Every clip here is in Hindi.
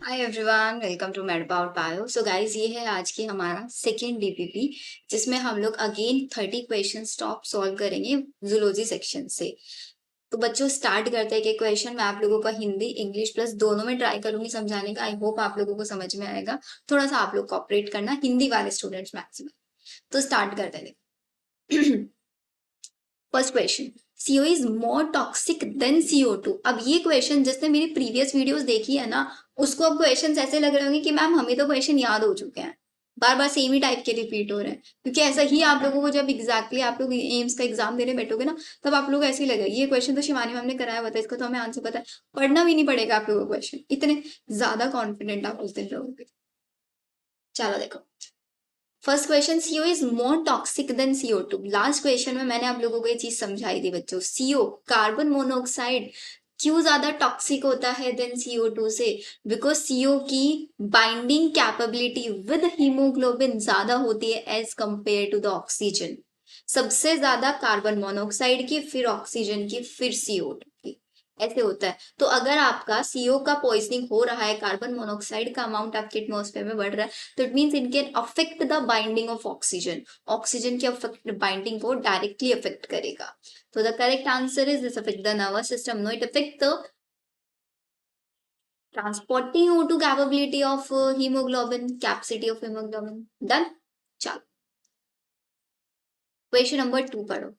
Hi everyone, welcome to Med About Bio. So guys, ये है आज की हमारा सेकेंड डीपीपी, जिसमें हम लोग अगेन 30 क्वेश्चन टॉप सॉल्व करेंगे जूलॉजी सेक्शन से। तो बच्चों, स्टार्ट करते हैं कि क्वेश्चन मैं आप लोगों का हिंदी इंग्लिश प्लस दोनों में ट्राई करूंगी समझाने का। आई होप आप लोगों को समझ में आएगा। थोड़ा सा आप लोग कोऑपरेट करना, हिंदी वाले स्टूडेंट्स मैक्सिमम। तो स्टार्ट करते हैं। First question, CO is more toxic than CO2। अब ये क्वेश्चन जिसने मेरी प्रीवियस वीडियोस देखी है ना, उसको अब क्वेश्चन ऐसे लग रहे होंगे कि मैम हमें तो क्वेश्चन याद हो चुके हैं, बार बार सेम ही टाइप के रिपीट हो रहे हैं। क्योंकि ऐसा ही आप लोगों को जब एग्जैक्टली आप लोग एम्स का एग्जाम देने बैठोगे ना, तब आप लोग ऐसे ही लगेगा ये क्वेश्चन तो शिवानी मैम ने कराया हुआ था, इसका तो हमें आंसर पता है। पढ़ना भी नहीं पड़ेगा आप लोगों को क्वेश्चन, इतने ज्यादा कॉन्फिडेंट आप उस दिन रहोगे। चलो देखो, first question, CO is more toxic than CO2। Last question में मैंने आप लोगों को ये चीज समझाई थी बच्चों। CO कार्बन मोनोऑक्साइड क्यों ज्यादा टॉक्सिक होता है देन CO2 से? बिकॉज CO की बाइंडिंग कैपेबिलिटी विद हीमोग्लोबिन ज्यादा होती है as compare to the oxygen. सबसे ज्यादा कार्बन मोनोऑक्साइड की, फिर ऑक्सीजन की, फिर CO2 की। ऐसे होता है। तो अगर आपका CO का पॉइजनिंग हो रहा है, कार्बन मोनोऑक्साइड का अमाउंट आपके एटमॉस्फेयर में बढ़ रहा है, तो इट मीन्स इनके affect the binding of oxygen. Oxygen की अफेक्ट बाइंडिंग को डायरेक्टली अफेक्ट करेगा। तो the correct answer is this affect the nervous system. No, it affect the transporting O2 capability of hemoglobin, capacity of hemoglobin. Done? चलो, क्वेश्चन नंबर 2 पढ़ो।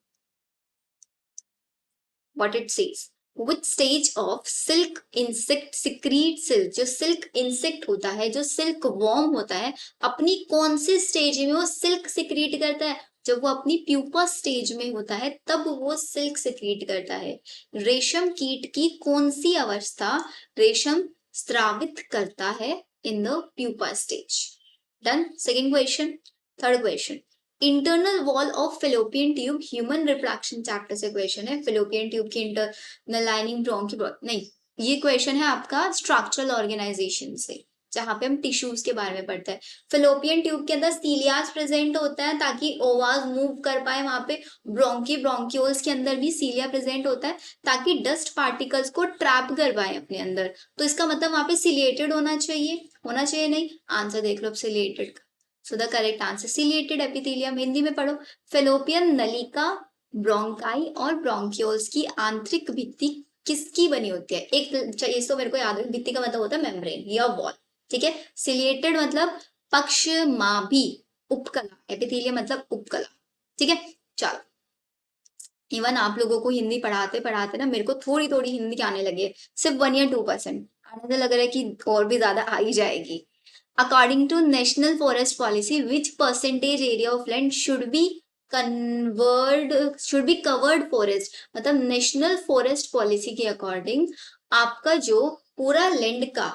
What it says, which stage of silk insect secrete silk। जो सिल्क इंसेक्ट होता है, जो सिल्क वॉर्म होता है, अपनी कौन से स्टेज में वो सिल्क सिक्रीट करता है? जब वो अपनी प्यूपा स्टेज में होता है तब वो सिल्क सिक्रीट करता है। रेशम कीट की कौन सी अवस्था रेशम स्रावित करता है in the pupa stage? Done. Second question. Third question, internal wall of fallopian tube human reproduction chapter से क्वेश्चन है। फेलोपियन ट्यूब की इंटरनल लाइनिंग ब्रोंकी नहीं, ये क्वेश्चन है आपका स्ट्रक्चरल ऑर्गेनाइजेशन से, जहां पे हम टिश्यूज के बारे में पढ़ते हैं। फेलोपियन ट्यूब के अंदर सीलियास प्रेजेंट होता है ताकि ओवाज मूव कर पाए वहां पे। ब्रोंक्यूल्स के अंदर भी सीलिया प्रेजेंट होता है ताकि डस्ट पार्टिकल्स को ट्रैप कर पाए अपने अंदर। तो इसका मतलब वहां पे सिलिएटेड होना चाहिए नहीं? आंसर देख लो अब सिलिएटेड का। सो the correct answer ciliated epithelium. Hindi में पढ़ो, फेलोपियन नलिका ब्रोंकाई और ब्रोंक्यूल्स की आंतरिक भित्ति किसकी बनी होती है? एक इस तो मेरे को याद है, भित्ति का मतलब होता है मेम्ब्रेन या वॉल। ठीक है। सिलिएटेड मतलब पक्षमाभी उपकला, एपिथेलियम मतलब उपकला। ठीक है। चलो, इवन आप लोगों को हिंदी पढ़ाते पढ़ाते ना मेरे को थोड़ी थोड़ी हिंदी आने लगी, सिर्फ 1 या 2%। आने से लग रहा है कि और भी ज्यादा आ ही जाएगी। According to national forest policy, which percentage area of land should be covered forest? मतलब नेशनल फॉरेस्ट पॉलिसी के अकॉर्डिंग आपका जो पूरा लैंड का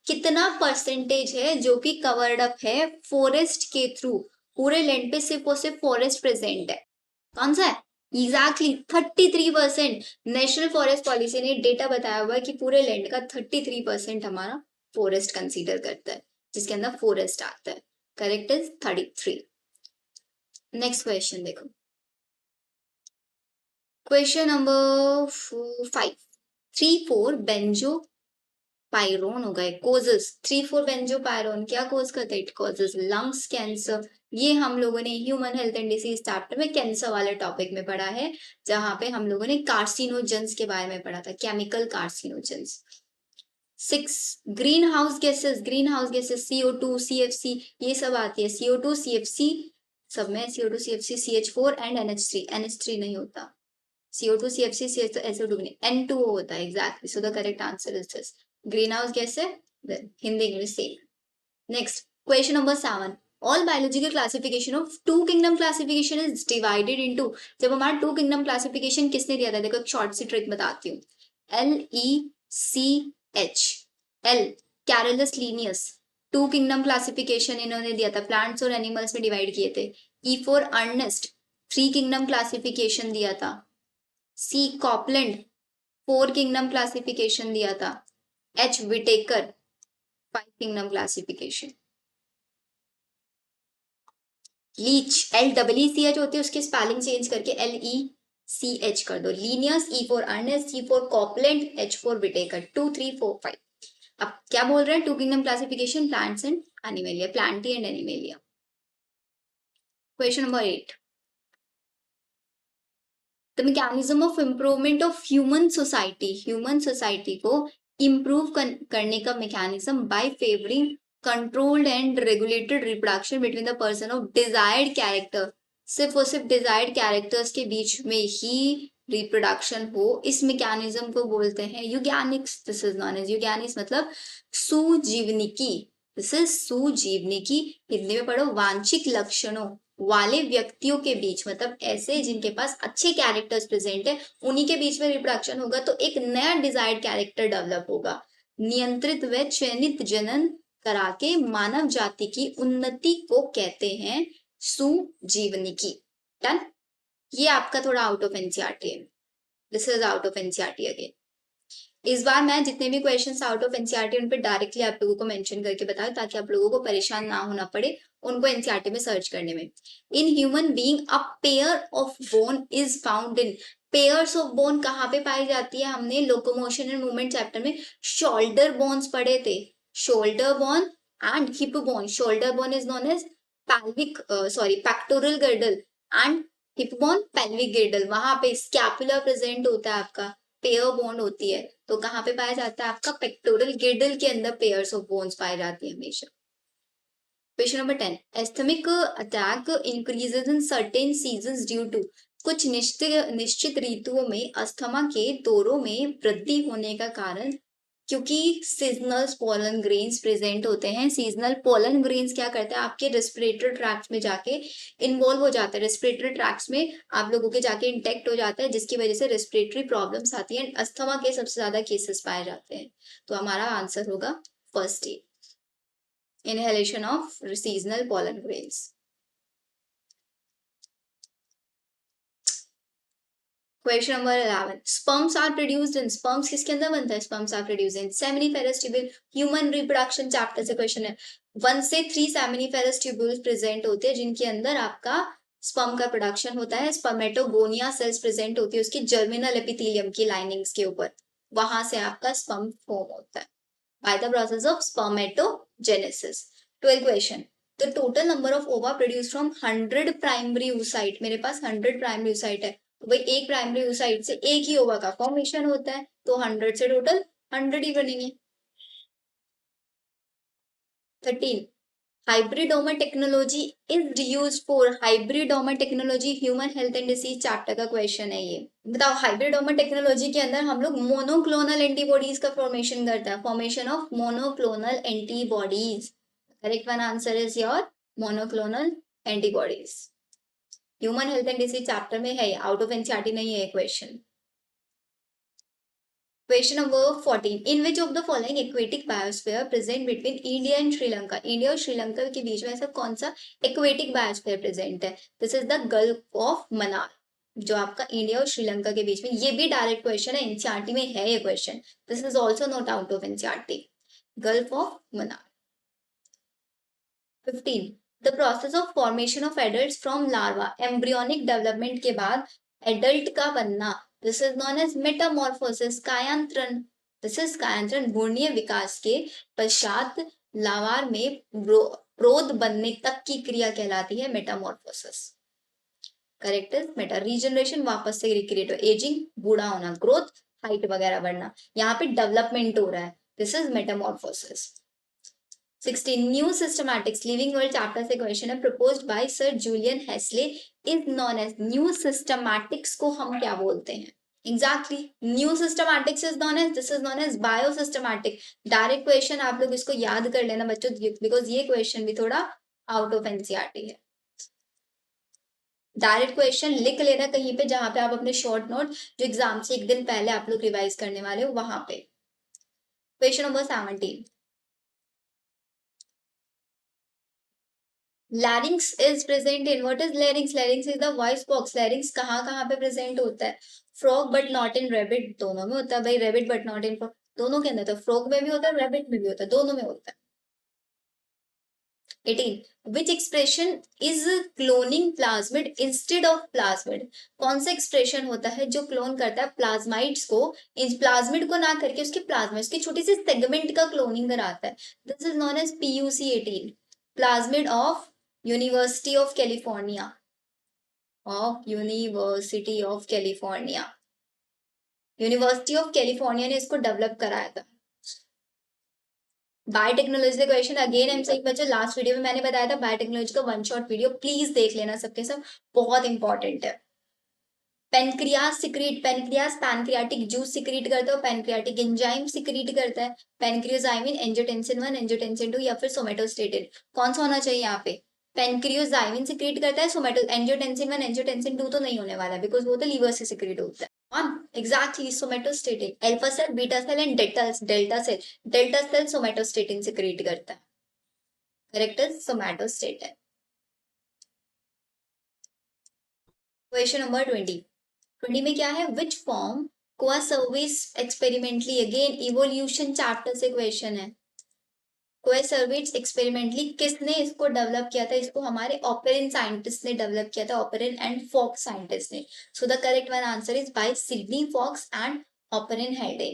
कितना परसेंटेज है जो कि कवर्ड अप है फॉरेस्ट के थ्रू? पूरे लैंड पे सिर्फ और सिर्फ फॉरेस्ट प्रेजेंट है। कौन सा है? एग्जैक्टली 33%। नेशनल फॉरेस्ट पॉलिसी ने डेटा बताया हुआ है कि पूरे लैंड का 33% हमारा फॉरेस्ट कंसीडर करता है, जिसके अंदर फॉरेस्ट आता है। Correct is 33। नेक्स्ट क्वेश्चन देखो, क्वेश्चन नंबर 5। 3,4 बेंजो पायरोन हो गए कोजेस। 3,4 बेंजो पायरोन क्या कोज करते हैं? It causes lungs cancer. ये हम लोगों ने human health and disease chapter में कैंसर वाले टॉपिक में पढ़ा है, जहां पे हम लोगों ने कार्सिनोजेंस के बारे में पढ़ा था, chemical carcinogens. 6, green house gases CO2 CFC, ये सब आती है। CO2 CFC सब में, CO2 CFC CH4 and NH3 नहीं होता। CO2 CFC CH तो SO2 नहीं, N2O होता है। Exactly, so the correct answer is this. Greenhouse gas है, Hindi English same. Next question number 7। All biological classification of two kingdom classification is divided into. जब हमारा टू किंगडम क्लासिफिकेशन किसने दिया था? देखो एक शॉर्ट सी ट्रिक बताती हूँ। LECH, L Carolus Linnaeus, two kingdom classification इन्होंने दिया था, प्लांट्स और एनिमल्स में डिवाइड किए थे। E for Ernest, three kingdom classification दिया था। C कॉपलैंड, 4 किंगडम क्लासिफिकेशन दिया था। H Whittaker, 5 kingdom classification. Leech, LEECH होती है, उसकी स्पेलिंग चेंज करके LECH कर दो। Linnaeus, E for Ernest, C for Copeland, H for Whittaker. 2, 3, 4, 5। अब क्या बोल रहे हैं, two kingdom classification, plants and Animalia, Plantae and Animalia. Question number 8, the mechanism of improvement of human society को इम्प्रूव करने का mechanism by favouring controlled and regulated reproduction between the person of desired character, सिर्फ और सिर्फ डिजायर्ड कैरेक्टर्स के बीच में ही रिप्रोडक्शन हो, इस मैकेनिज्म को बोलते हैं eugenics. This is known as eugenics, मतलब सुजीवनिकी। दिस इज सुजीवनिकी। हिंदी में पढ़ो, वांछिक लक्षणों वाले व्यक्तियों के बीच, मतलब ऐसे जिनके पास अच्छे कैरेक्टर्स प्रेजेंट है, उन्हीं के बीच में रिप्रोडक्शन होगा तो एक नया डिजायर्ड कैरेक्टर डेवलप होगा। नियंत्रित व चयनित जनन करा के मानव जाति की उन्नति को कहते हैं सुजीवनिकी। डन। ये आपका थोड़ा आउट ऑफ एनसीईआरटी है। This is out of NCERT again. इस बार मैं जितने भी क्वेश्चंस आउट ऑफ एनसीईआरटी उन पे डायरेक्टली आप लोगों को मेंशन करके बताऊं, ताकि आप लोगों को परेशान ना होना पड़े उनको एनसीईआरटी में सर्च करने में। In human being a pair of bone is found in, pairs of bone कहाँ पे पाई जाती है, हमने लोकोमोशन एंड मूवमेंट चैप्टर में शोल्डर बोन्स पढ़े थे। Shoulder bone and hip bone. Shoulder bone is known as pelvic, sorry pectoral girdle, and hip bone pelvic girdle. वहां पे स्कैपुला प्रेजेंट होता है आपका, पेयर बोन होती है, तो कहाँ पे पाया जाता है आपका पेक्टोरल गिर्डल के अंदर पेयर्स ऑफ बोन्स पाई जाती है हमेशा। Question number 10, asthmatic attack increases in certain seasons due to, कुछ निश्चित ऋतुओं में अस्थमा के दौरों में वृद्धि होने का कारण, क्योंकि सीजनल पोलन ग्रेन्स प्रेजेंट होते हैं। सीजनल पोलन ग्रेन्स क्या करते हैं, आपके रेस्पिरेटरी ट्रैक्ट में जाके इन्वॉल्व हो जाते हैं, रेस्पिरेटरी ट्रैक्ट में आप लोगों के जाके इंटेक्ट हो जाता है, जिसकी वजह से रेस्पिरेटरी प्रॉब्लम्स आती हैं, अस्थमा के सबसे ज्यादा केसेस पाए जाते हैं। तो हमारा आंसर होगा first A, inhalation of seasonal pollen grains. Question number 11, sperms are produced in, sperms किसके अंदर बनता है, sperms are produced in seminiferous tubule. Human reproduction chapter से क्वेश्चन है। 1 से 3 सेमिनिफेरस ट्यूब्यूल्स प्रेजेंट होते हैं जिनके अंदर आपका स्पर्म का प्रोडक्शन होता है। स्पर्मेटोगोनिया सेल्स प्रेजेंट होती है उसकी जर्मिनल एपिथेलियम की लाइनिंग्स के ऊपर, वहां से आपका स्पर्म फॉर्म होता है by the process of spermatogenesis. 12 question, the total number of ओवा प्रोड्यूस फ्रॉम 100 प्राइमरी oocyte, मेरे पास 100 प्राइमरी oocyte है, तो भाई एक प्राइमरी oocyte से एक ही ओवा का फॉर्मेशन होता है, तो 100 से टोटल 100 ही बनेंगे। 13, hybridoma technology is used for, hybridoma technology human health and disease chapter का क्वेश्चन है ये। बताओ, हाइब्रिडोमा टेक्नोलॉजी के अंदर हम लोग मोनोक्लोनल एंटीबॉडीज का फॉर्मेशन करता है, formation of monoclonal antibodies. Correct one answer is your monoclonal antibodies. Human health and disease chapter में है, आउट ऑफ एनसीईआरटी नहीं है question. Question number 14, in which of the following aquatic biosphere present between India and Sri Lanka, India और श्रीलंका के बीच में ऐसा कौन सा एक्वेटिक बायोस्फीयर प्रेजेंट है, this is the gulf of Mannar, जो आपका इंडिया और श्रीलंका के बीच में। ये भी डायरेक्ट क्वेश्चन है, एनसीईआरटी में है ये question, this is also not out of NCERT, gulf of Mannar. 15, the process of formation of adult from larva, embryonic development के बाद एडल्ट का बनना, this is known as metamorphosis, कायांतरण। दिस इज कायांतरण, भ्रूणीय विकास के पश्चात लावार में प्रोद बनने तक की क्रिया कहलाती है Metamorphosis. Correct is Meta, regeneration वापस से रिक्रिएट हो, एजिंग बूढ़ा होना, ग्रोथ हाइट वगैरह बढ़ना, यहाँ पे डेवलपमेंट हो रहा है, this is metamorphosis. 16, new systematics living world chapter से क्वेश्चन है, proposed by sir Julian Huxley is known as, new systematics को हम क्या बोलते हैं, exactly new systematics is known as, this is known as biosystematic. Direct question आप लोग इसको याद कर लेना बच्चों, बिकॉज ये क्वेश्चन भी थोड़ा आउट ऑफ एनसीईआरटी है। डायरेक्ट क्वेश्चन लिख लेना कहीं पे, जहां पे आप अपने शॉर्ट नोट जो एग्जाम से एक दिन पहले आप लोग रिवाइज करने वाले हो वहां पे। Question number 17, larynx is present in, what is larynx, larynx is the voice box. Larynx कहाँ पे प्रेजेंट होता है, frog but not in rabbit, दोनों में होता है भाई, rabbit but not in frog, दोनों के अंदर, तो फ्रॉग में भी होता है रैबिट में भी होता है, दोनों में होता है। 18 which expression is cloning plasmid instead of plasmid, कौन सा एक्सप्रेशन होता है जो क्लोन करता है प्लाज्माइड्स को, इस प्लाज्मिड को ना करके उसके प्लाज्मा उसकी छोटी सी सेगमेंट का क्लोनिंग कराता है, this is known as PUC 18 plasmid of University of California, University of California, University of California ने इसको डेवलप कराया था। बायोटेक्नोलॉजी का क्वेश्चन अगेन एमसीक्यू बच्चों, लास्ट वीडियो में मैंने बताया था बायोटेक्नोलॉजी का वन शॉट वीडियो, प्लीज देख लेना सबके सब, बहुत इंपॉर्टेंट है। Pancreas secrete, pancreas pancreatic juice secrete करता है, पेनक्रियाटिक एंजाइम सिक्रीट करता है, पेनक्रियोजाइमिन, एंजियोटेंसिन 1, एंजियोटेंसिन 2 या फिर सोमेटोस्टेटिन, कौन सा होना चाहिए यहाँ पे? पेनक्रियोजाइमिन सिक्रीट करता है, सोमेटो एंजियोटेंसिन 1 एंजियोटेंसिन 2 तो नहीं होने वाला बिकॉज वो तो लीवर से सिक्रीट होता है। Exactly, somatostatin, alpha cell, beta cell and delta cell, delta cell somatostatin secrete करता है, correct is somatostatin। Question number 20 में क्या है, which form coacervates experimentally, again evolution chapter से क्वेश्चन है, कोआ सर्विस एक्सपेरिमेंटली किसने इसको डेवलप किया था, इसको हमारे ऑपरेन साइंटिस्ट ने डेवलप किया था, ऑपरेन एंड फॉक्स साइंटिस्ट ने, so the correct one answer is by Sidney Fox and Oparin Haldane.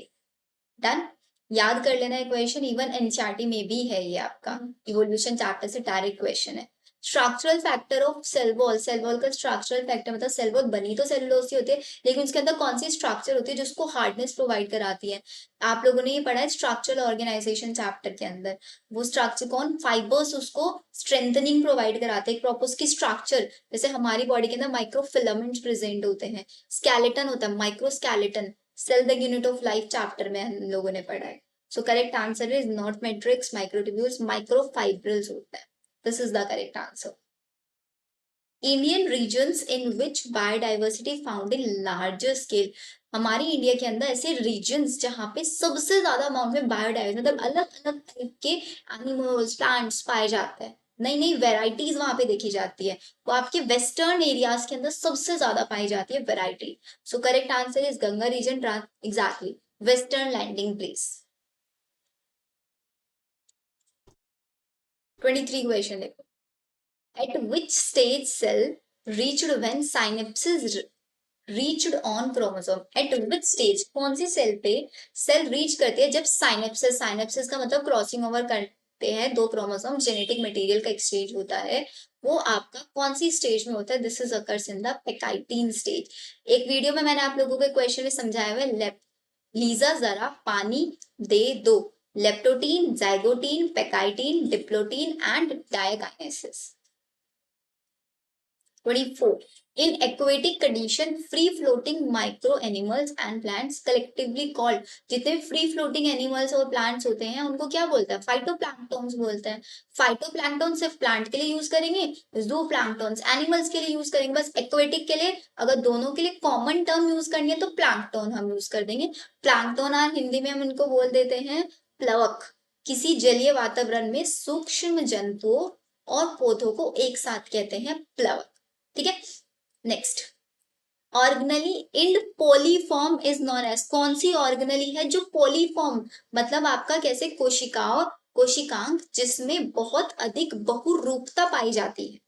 Done, याद कर लेना इक्वेशन, इवन एनसीईआरटी में भी है ये आपका, इवोल्यूशन चैप्टर से डायरेक्ट क्वेश्चन है। Structural factor of cell wall, cell wall का स्ट्रक्चरल फैक्टर मतलब सेल वॉल बनी तो सेलुलोज से होती है लेकिन उसके अंदर कौन सी स्ट्रक्चर होती है जो उसको हार्डनेस प्रोवाइड कराती है, आप लोगों ने ये पढ़ा है स्ट्रक्चरल ऑर्गेनाइजेशन चैप्टर के अंदर, वो स्ट्रक्चर कौन, फाइबर्स उसको स्ट्रेंथनिंग प्रोवाइड कराते हैं, प्रॉपर उसकी स्ट्रक्चर, जैसे हमारी बॉडी के अंदर माइक्रोफिलामेंट्स प्रेजेंट होते हैं, स्केलेटन होता है, microskeleton, cell the unit of life chapter में हम लोगों ने पढ़ा है। So correct answer is not matrix, microtubules, microfibrils होता है, this is the correct answer. Indian regions in which biodiversity found in larger scale, हमारी इंडिया के अंदर ऐसे रीजन्स जहाँ पे सबसे ज्यादा अमाउंट में बायोडाइवर्सिटी मतलब अलग अलग टाइप के एनिमल्स प्लांट्स पाए जाते हैं, नई नई वेराइटीज वहां पे देखी जाती है, वो आपके वेस्टर्न एरियाज के अंदर सबसे ज्यादा पाई जाती है variety, so correct answer is Ganga region, exactly western landing place. 23 question देखो, at which stage cell reached when synapses reached on chromosome, at which stage कौन सी सेल पे सेल रीच करती है जब साइनेप्सिस, साइनेप्सिस का मतलब क्रॉसिंग ओवर करते हैं दो क्रोमोसोम, जेनेटिक मटेरियल का एक्सचेंज होता है, वो आपका कौन सी स्टेज में होता है, this is occurs in the pachytene stage. एक वीडियो में मैंने आप लोगों को क्वेश्चन में समझाया हुआ है, लीजा जरा पानी दे दो, leptotene, zygotene, pachytene, diplotene and diakinesis. 24 in aquatic condition free floating micro animals and plants collectively called, जितने फ्री फ्लोटिंग एनिमल्स और प्लांट्स होते हैं उनको क्या बोलते हैं, फाइटोप्लैंक्टन्स बोलते हैं। फाइटोप्लैंक्टन सिर्फ प्लांट के लिए यूज करेंगे, जू प्लैंक्टन्स एनिमल्स के लिए यूज करेंगे, बस एक्वेटिक के लिए अगर दोनों के लिए कॉमन टर्म यूज करनी है तो प्लैंक्टन हम यूज कर देंगे। प्लैंक्टन और हिंदी में हम इनको बोल देते हैं प्लवक, किसी जलीय वातावरण में सूक्ष्म जंतुओं और पौधों को एक साथ कहते हैं प्लवक, ठीक है। Next, organelle in polyform is known as, कौन सी ऑर्गेनली है जो पोलीफॉर्म मतलब आपका कैसे कोशिकाओं कोशिकांग जिसमें बहुत अधिक बहुरूपता पाई जाती है,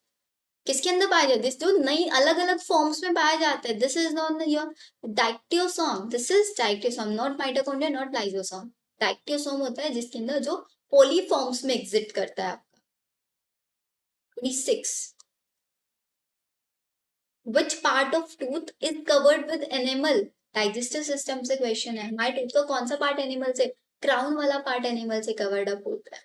किसके अंदर पाया जाता है, जो नई अलग अलग फॉर्म्स में पाया जाता है, this is known your dictyosome, this is dictyosome, not mitochondria not lysosome, dictyosome होता है जिसके अंदर जो पोलीफॉर्म्स में एग्जिस्ट करता है आपका। 26 Which part of tooth is covered with enamel? Digestive system से क्वेश्चन है, हमारे टूथ का कौन सा पार्ट एनिमल से, क्राउन वाला पार्ट एनिमल से कवर्ड अप होता है।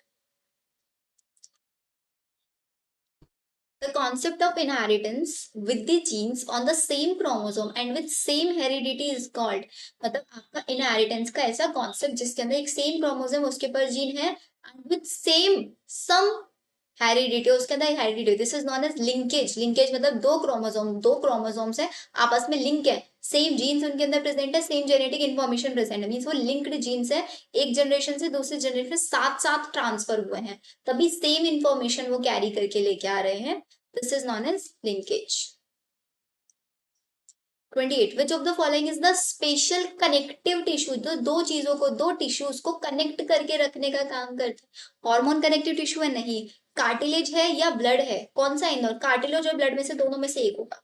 The concept of inheritance with the genes on the same chromosome and with same heredity is called, मतलब आपका inheritance का ऐसा concept जिसके अंदर एक same chromosome उसके पर जीन है and with same some heredity, उसके अंदर heredity, this is known as linkage, linkage मतलब दो क्रोमोसोम्स है आपस में लिंक है, सेम जीन्स उनके अंदर प्रेजेंट है, सेम जेनेटिक इन्फॉर्मेशन प्रेजेंट है, मींस वो लिंक्ड जीन्स है, एक जनरेशन से दूसरी जनरेशन साथ साथ ट्रांसफर हुए हैं तभी सेम इन्फॉर्मेशन वो कैरी करके लेके आ रहे हैं, this is known as linkage. 28 which of the following is the special connective tissue, जो दो चीजों को दो टिश्यूज को कनेक्ट करके रखने का काम करता है, हार्मोन कनेक्टिव टिश्यू है नहीं, कार्टिलेज है या ब्लड है, कौन सा इन दोनों, कार्टिलेज और ब्लड में से दोनों में से एक होगा।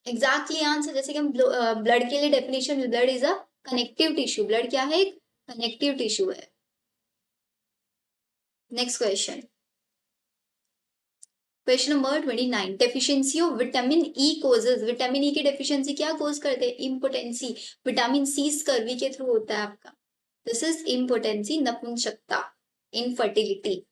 एग्जैक्टली आंसर, जैसे कि हम ब्लड के लिए definition, blood is a connective tissue, blood क्या है, एक कनेक्टिव टिश्यू है। Next question, question number 29, deficiency of vitamin E causes, vitamin E की डेफिशिएंसी क्या कोज करते हैं, इम्पोटेंसी। विटामिन सी स्कर्वी के थ्रू होता है आपका, दिस इज इम्पोटेंसी, नपुंसकता, इनफर्टिलिटी।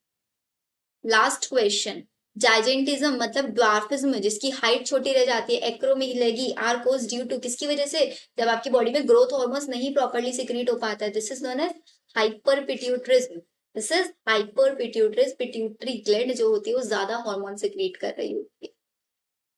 लास्ट क्वेश्चन, जाइजेंटिज्म मतलब ड्वार्फिज्म, जिसकी हाइट छोटी रह जाती है, acromegaly are cause due to, किसकी वजह से, जब आपकी बॉडी में ग्रोथ हार्मोन्स नहीं प्रॉपर्ली सिक्रीट हो पाता है, this is known as hyperpituitarism, this is hyperpituitarism, pituitary gland जो होती है वो ज्यादा हार्मोन सिक्रीट कर रही होती है।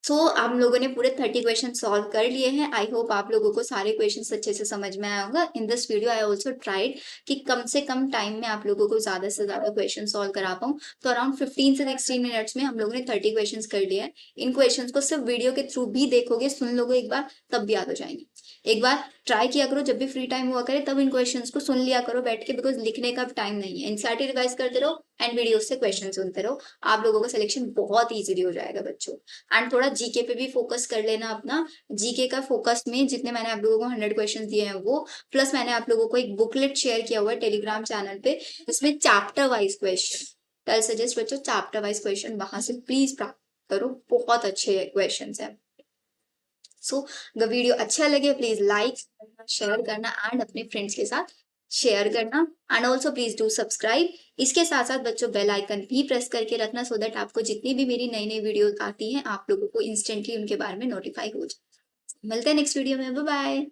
सो हम लोगों ने पूरे 30 क्वेश्चन सॉल्व कर लिए हैं। आई होप आप लोगों को सारे क्वेश्चन अच्छे से समझ में आया होगा। In this video I also tried कि कम से कम टाइम में आप लोगों को ज्यादा से ज्यादा क्वेश्चन सॉल्व करा पाऊँ, तो अराउंड 15 से 16 मिनट्स में हम लोगों ने 30 क्वेश्चन कर लिए हैं। इन क्वेश्चन को सिर्फ वीडियो के थ्रू भी देखोगे, सुन लोगे एक बार, तब भी याद हो जाएंगे। एक बार ट्राई किया करो, जब भी फ्री टाइम हुआ करे तब इन क्वेश्चंस को सुन लिया करो बैठ के, बिकॉज लिखने का टाइम नहीं है। एनसीईआरटी रिवाइज करते रहो एंड वीडियो से क्वेश्चन सुनते रहो, आप लोगों का सिलेक्शन बहुत इजीली हो जाएगा बच्चों। एंड थोड़ा जीके पे भी फोकस कर लेना अपना, जीके का फोकस में जितने मैंने आप लोगों को 100 क्वेश्चन दिए हैं वो, प्लस मैंने आप लोगों को एक बुकलेट शेयर किया हुआ है टेलीग्राम चैनल पे, जिसमें chapter wise question, I suggest बच्चों चैप्टर वाइज क्वेश्चन वहां से प्लीज प्राप्त करो, बहुत अच्छे क्वेश्चन है। सो अगर वीडियो अच्छा लगे प्लीज लाइक करना, शेयर करना एंड अपने फ्रेंड्स के साथ शेयर करना, and also please do subscribe. इसके साथ साथ बच्चों बेल आइकन भी प्रेस करके रखना, सो दैट आपको जितनी भी मेरी नई नई वीडियो आती हैं आप लोगों को इंस्टेंटली उनके बारे में नोटिफाई हो जाए। मिलते हैं नेक्स्ट वीडियो में, बाय बाय।